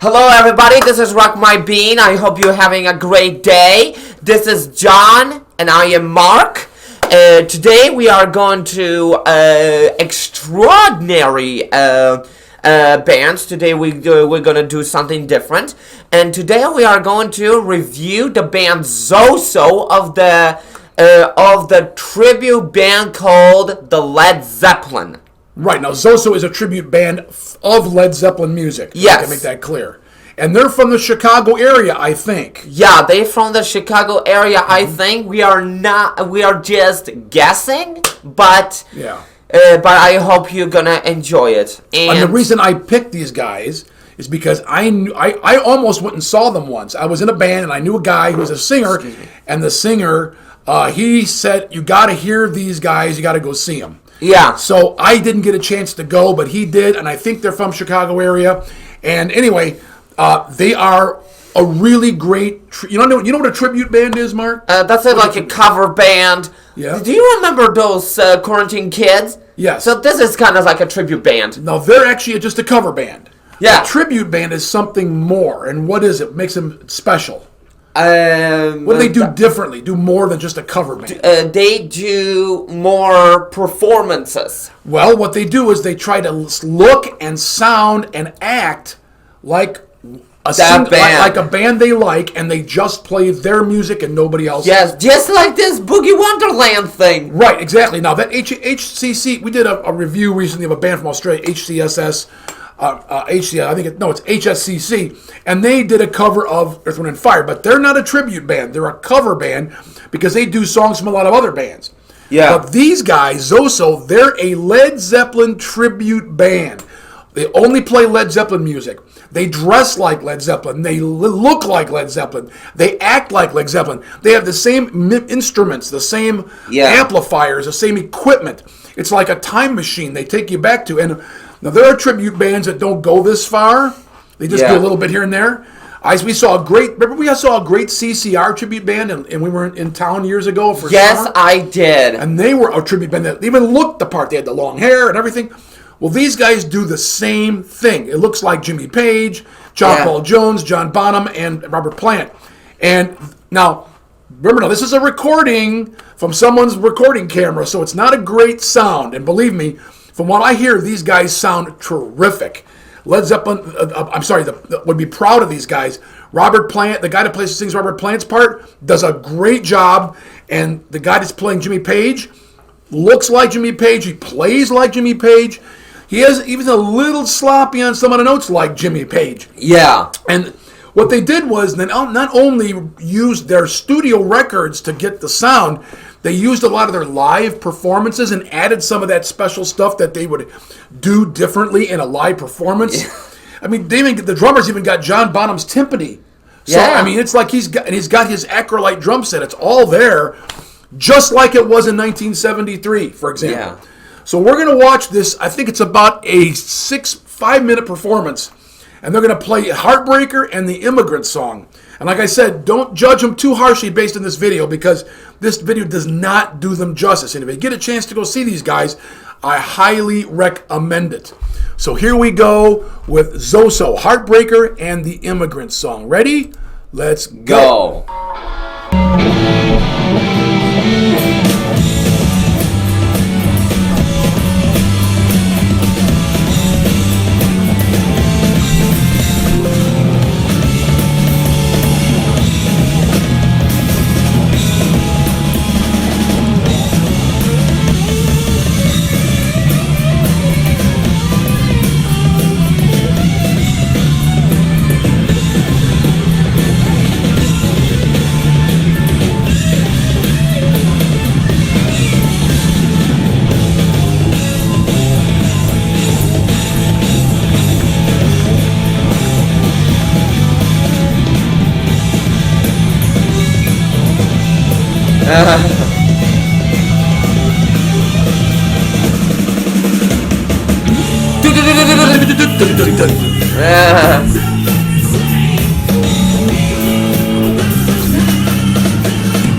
Hello everybody, this is Rock My Bean. I hope you're having a great day. This is John and I am Mark. Today we are going to extraordinary bands. Today we're going to do something different. And today we are going to review the band ZOSO of the tribute band called the Led Zeppelin. Right, now ZOSO is a tribute band of Led Zeppelin music. Yes. To make that clear. And they're from the Chicago area, I think. Yeah, they're from the Chicago area, I think. We are just guessing, but I hope you're gonna enjoy it. And the reason I picked these guys is because I almost went and saw them once. I was in a band and I knew a guy who was a singer, and the singer, he said, you gotta hear these guys, you gotta go see them. Yeah. So I didn't get a chance to go, but he did, and I think they're from Chicago area. And anyway, they are a really great. You know what a tribute band is, Mark? That's like a cover band. Yeah. Do you remember those Quarantine Kids? Yes. So this is kind of like a tribute band. No, they're actually just a cover band. Yeah. A tribute band is something more, and what is it? Makes them special. What do they do differently? Do more than just a cover band? They do more performances. Well, what they do is they try to look and sound and act like a band they like, and they just play their music and nobody else. Yes, just like this Boogie Wonderland thing. Right, exactly. Now that HCC, we did a review recently of a band from Australia, HCSS. It's HSCC, and they did a cover of Earth, Wind & Fire, but they're not a tribute band. They're a cover band because they do songs from a lot of other bands. Yeah. But these guys, ZOSO, they're a Led Zeppelin tribute band. They only play Led Zeppelin music. They dress like Led Zeppelin. They look like Led Zeppelin. They act like Led Zeppelin. They have the same instruments, the same amplifiers, the same equipment. It's like a time machine they take you back to. And now, there are tribute bands that don't go this far. They just do a little bit here and there. We saw a great CCR tribute band, and we were in town years ago for summer. I did. And they were a tribute band that even looked the part. They had the long hair and everything. Well, these guys do the same thing. It looks like Jimmy Page, John Paul Jones, John Bonham, and Robert Plant. And now, remember, this is a recording from someone's recording camera, so it's not a great sound. And believe me, from what I hear, these guys sound terrific. Led Zeppelin, would be proud of these guys. Robert Plant, the guy that sings Robert Plant's part, does a great job. And the guy that's playing Jimmy Page looks like Jimmy Page. He plays like Jimmy Page. He is even a little sloppy on some of the notes like Jimmy Page. Yeah. And what they did was they not only used their studio records to get the sound, they used a lot of their live performances and added some of that special stuff that they would do differently in a live performance. Yeah. I mean, the drummers even got John Bonham's timpani. So, I mean, it's like he's got his Acrolite drum set. It's all there, just like it was in 1973, for example. Yeah. So we're going to watch this. I think it's about a 5-minute performance. And they're going to play Heartbreaker and the Immigrant Song. And like I said, don't judge them too harshly based on this video, because this video does not do them justice. And if you get a chance to go see these guys, I highly recommend it. So here we go with ZOSO, Heartbreaker and the Immigrant Song. Ready? Let's go.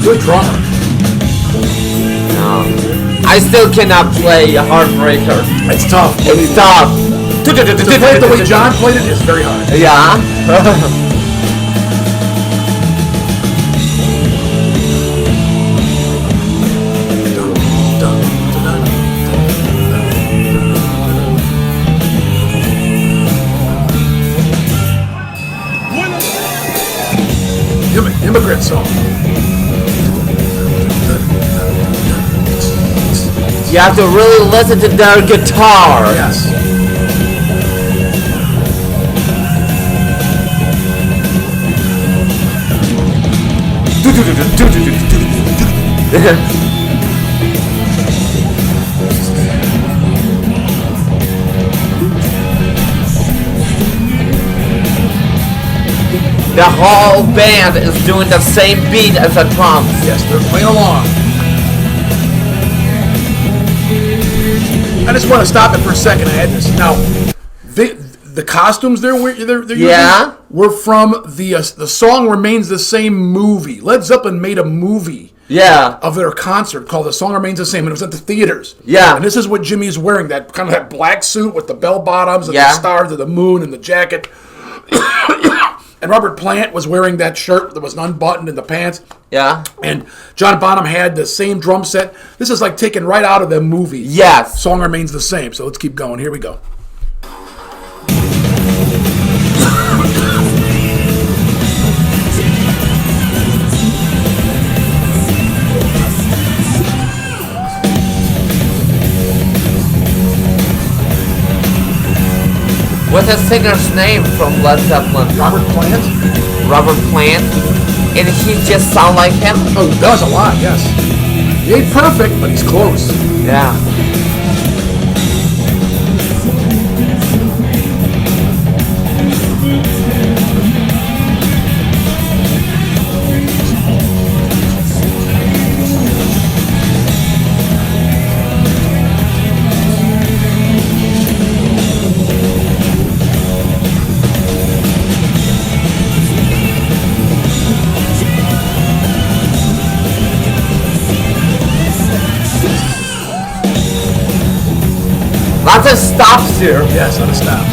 Good drummer. I still cannot play Heartbreaker. It's tough. It's tough. To play it the way John played it is very hard. Yeah. Immigrant song. You have to really listen to their guitar. Yes. The whole band is doing the same beat as the drums. Yes, they're playing along. I just want to stop it for a second. I had this. Now, the costumes they're using were from the Song Remains the Same movie. Led Zeppelin made a movie of their concert called The Song Remains the Same, and it was at the theaters. Yeah. And this is what Jimmy is wearing, that kind of that black suit with the bell bottoms and the stars of the moon and the jacket. And Robert Plant was wearing that shirt that was unbuttoned in the pants. Yeah. And John Bonham had the same drum set. This is like taken right out of the movie. Yes. Song Remains the Same. So let's keep going. Here we go. What's the singer's name from Led Zeppelin? Robert Plant. Robert Plant. And he just sound like him? Oh, he does a lot, yes. He ain't perfect, but he's close. Yeah. Lots of stops here. Yes, let us stop.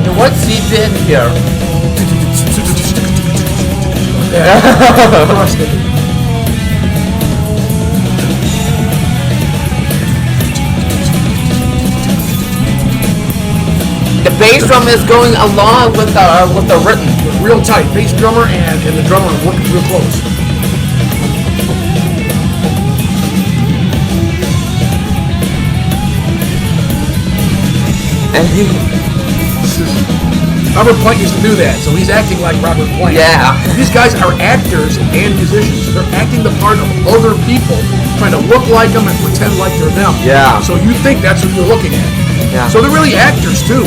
And what's he did here? The bass drum is going along with the rhythm. Real tight. Bass drummer and the drummer are working real close. And Robert Plant used to do that, so he's acting like Robert Plant. Yeah. These guys are actors and musicians. They're acting the part of other people, trying to look like them and pretend like they're them. Yeah. So you think that's who you're looking at. Yeah. So they're really actors too.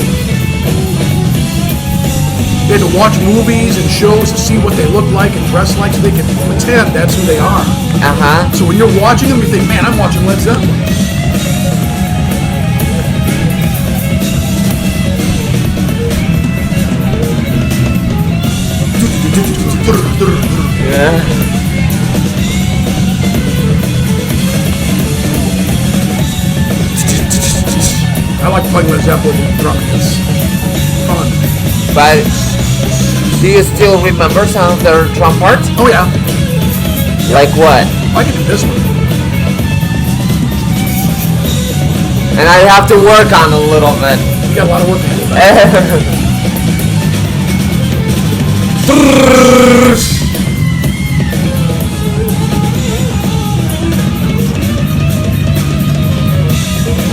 They had to watch movies and shows to see what they look like and dress like so they can pretend that's who they are. Uh-huh. So when you're watching them, you think, man, I'm watching Led Zeppelin. Yeah. I like playing Led Zeppelin with drumming. It's fun. But do you still remember some of their drum parts? Oh yeah, Like what? I can do this one. And I have to work on a little bit. You got a lot of work to do.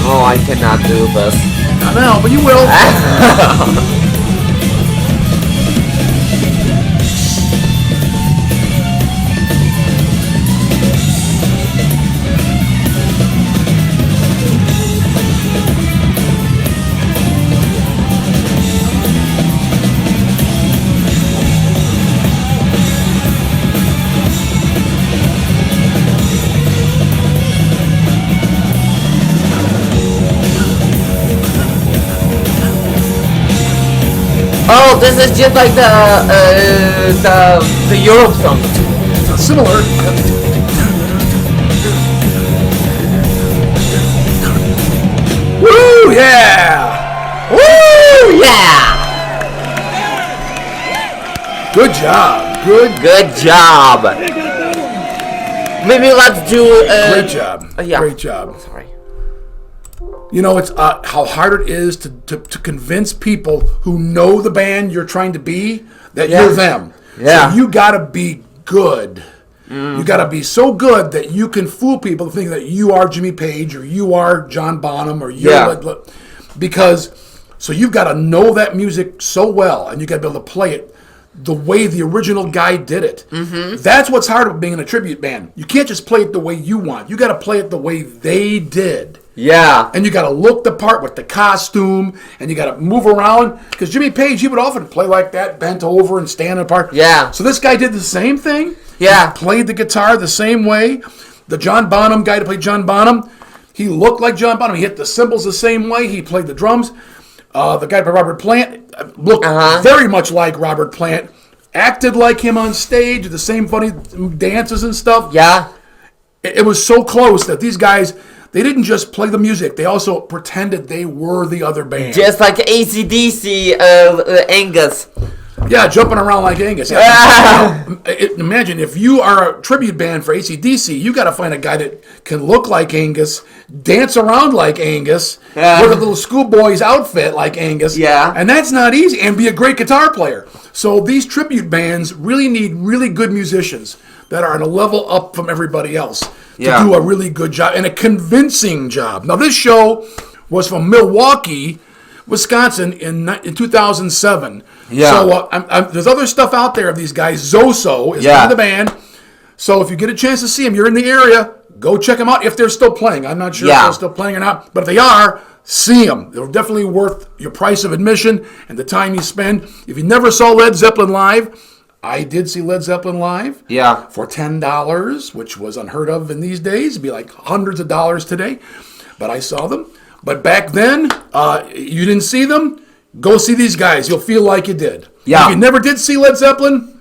Oh, I cannot do this. I know, but you will. Oh, this is just like the Europe song. Similar. Woo, yeah! Woo, yeah! Good job. Good job. Maybe let's do. Great job. Yeah. Great job. Sorry. You know, it's how hard it is to convince people who know the band you're trying to be that you're them. Yeah. So you got to be good. You got to be so good that you can fool people to think that you are Jimmy Page or you are John Bonham or you're so you've got to know that music so well and you got to be able to play it the way the original guy did it. Mm-hmm. That's what's hard about being in a tribute band. You can't just play it the way you want. You got to play it the way they did. Yeah. And you got to look the part with the costume, and you got to move around. Because Jimmy Page, he would often play like that, bent over and stand apart. Yeah. So this guy did the same thing. Yeah. He played the guitar the same way. The John Bonham guy to play John Bonham, he looked like John Bonham. He hit the cymbals the same way. He played the drums. The guy by Robert Plant looked very much like Robert Plant. Acted like him on stage, the same funny dances and stuff. Yeah. It was so close that these guys, they didn't just play the music. They also pretended they were the other band. Just like AC/DC Angus. Yeah, jumping around like Angus. Yeah. Imagine if you are a tribute band for AC/DC, you got to find a guy that can look like Angus, dance around like Angus, wear a little schoolboy's outfit like Angus. Yeah. And that's not easy, and be a great guitar player. So these tribute bands really need really good musicians that are on a level up from everybody else to do a really good job and a convincing job. Now, this show was from Milwaukee, Wisconsin in 2007. Yeah. So there's other stuff out there of these guys. ZOSO is one of the band. So if you get a chance to see them, you're in the area, go check them out if they're still playing. I'm not sure if they're still playing or not, but if they are, see them. They're definitely worth your price of admission and the time you spend. If you never saw Led Zeppelin live, I did see Led Zeppelin live for $10, which was unheard of in these days. It'd be like hundreds of dollars today, but I saw them. But back then, you didn't see them, go see these guys. You'll feel like you did. Yeah. If you never did see Led Zeppelin,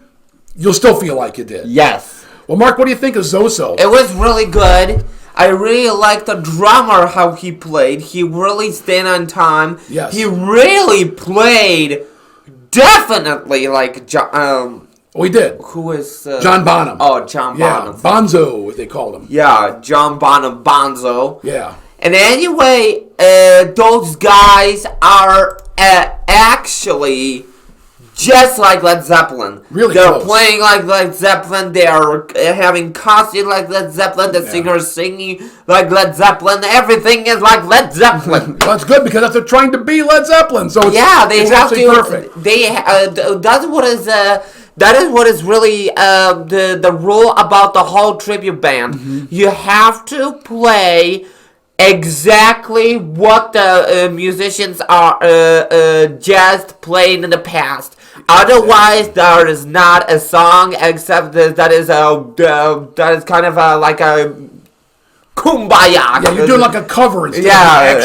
you'll still feel like you did. Yes. Well, Mark, what do you think of ZOSO? It was really good. I really liked the drummer, how he played. He really stayed on time. Yes. He really played definitely like John. We did. Who is... John Bonham. Oh, John Bonham. Yeah, Bonzo, as they called him. Yeah, John Bonham, Bonzo. Yeah. And anyway, those guys are actually just like Led Zeppelin. Really They're close. playing like Led Zeppelin. They are having costumes like Led Zeppelin. The singers singing like Led Zeppelin. Everything is like Led Zeppelin. Well, that's good because they're trying to be Led Zeppelin. So it's actually perfect. That is what is really the rule about the whole tribute band. Mm-hmm. You have to play exactly what the musicians are just playing in the past. Otherwise, there is not a song except that is kind of like a kumbaya. Yeah, you're doing like a cover instead of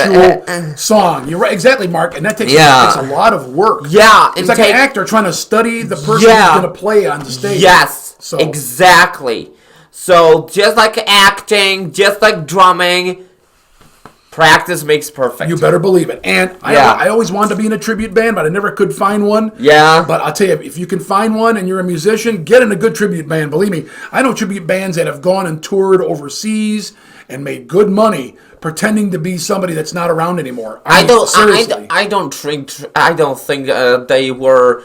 an actual song. You're right, exactly, Mark, and that takes a lot of work. Yeah, it's like an actor trying to study the person who's going to play on the stage. Yes, exactly. So just like acting, just like drumming, practice makes perfect. You better believe it. And I always wanted to be in a tribute band, but I never could find one. Yeah. But I'll tell you, if you can find one and you're a musician, get in a good tribute band. Believe me, I know tribute bands that have gone and toured overseas and made good money pretending to be somebody that's not around anymore. I don't think they were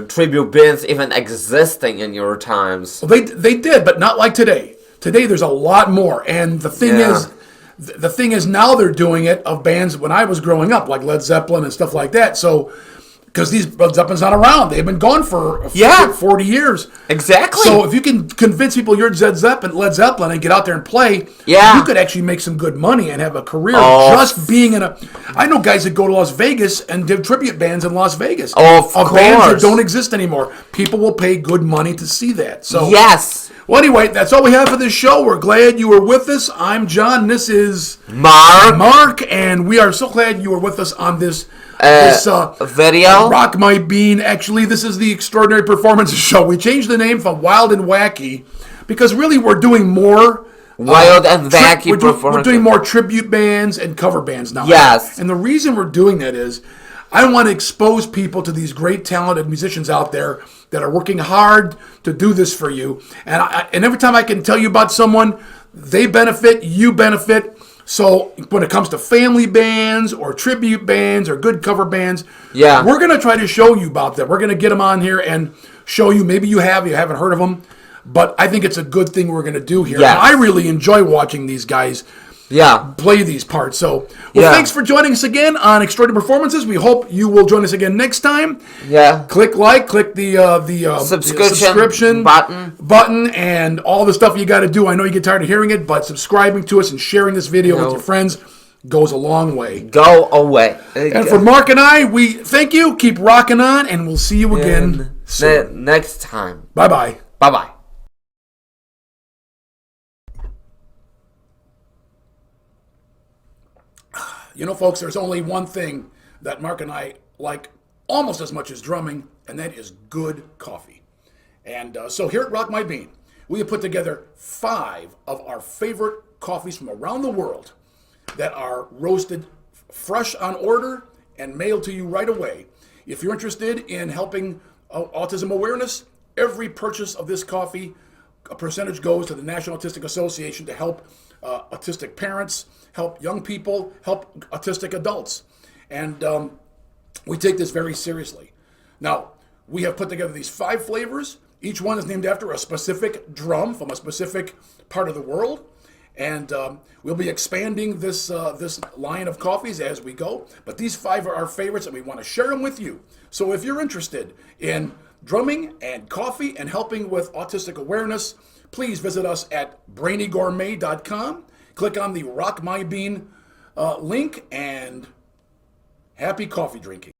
tribute bands even existing in your times. Well, they did, but not like today. Today there's a lot more, and the thing is now they're doing it of bands when I was growing up, like Led Zeppelin and stuff like that. So, because these Led Zeppelin's not around, they've been gone for 40 years. Exactly. So if you can convince people you're Led Zeppelin, and get out there and play, you could actually make some good money and have a career just being in a. I know guys that go to Las Vegas and do tribute bands in Las Vegas. Of course. Bands that don't exist anymore. People will pay good money to see that. So yes. Well, anyway, that's all we have for this show. We're glad you were with us. I'm John. This is Mark, and we are so glad you were with us on this video. Rock My Bean. Actually, this is the Extraordinary Performances Show. We changed the name from Wild and Wacky because really we're doing more Wild and Wacky performances. We're doing more tribute bands and cover bands now. Yes. And the reason we're doing that is I want to expose people to these great talented musicians out there that are working hard to do this for you. And every time I can tell you about someone, they benefit, you benefit. So when it comes to family bands or tribute bands or good cover bands, we're going to try to show you about that. We're going to get them on here and show you. Maybe you haven't heard of them, but I think it's a good thing we're going to do here. Yes. And I really enjoy watching these guys play these parts. So, thanks for joining us again on Extraordinary Performances. We hope you will join us again next time. Yeah. Click the subscription button, and all the stuff you got to do. I know you get tired of hearing it, but subscribing to us and sharing this video with your friends goes a long way. Go away. And for Mark and I, we thank you. Keep rocking on, and we'll see you again soon. Next time. Bye-bye. Bye-bye. You know, folks, there's only one thing that Mark and I like almost as much as drumming, and that is good coffee. And so here at Rock My Bean, we have put together 5 of our favorite coffees from around the world that are roasted fresh on order and mailed to you right away. If you're interested in helping autism awareness, every purchase of this coffee, a percentage goes to the National Autistic Association to help autistic parents, help young people, help autistic adults. And we take this very seriously. Now, we have put together these 5 flavors. Each one is named after a specific drum from a specific part of the world. And we'll be expanding this line of coffees as we go. But these 5 are our favorites, and we want to share them with you. So if you're interested in drumming and coffee and helping with autistic awareness, please visit us at brainygourmet.com. Click on the Rock My Bean link, and happy coffee drinking.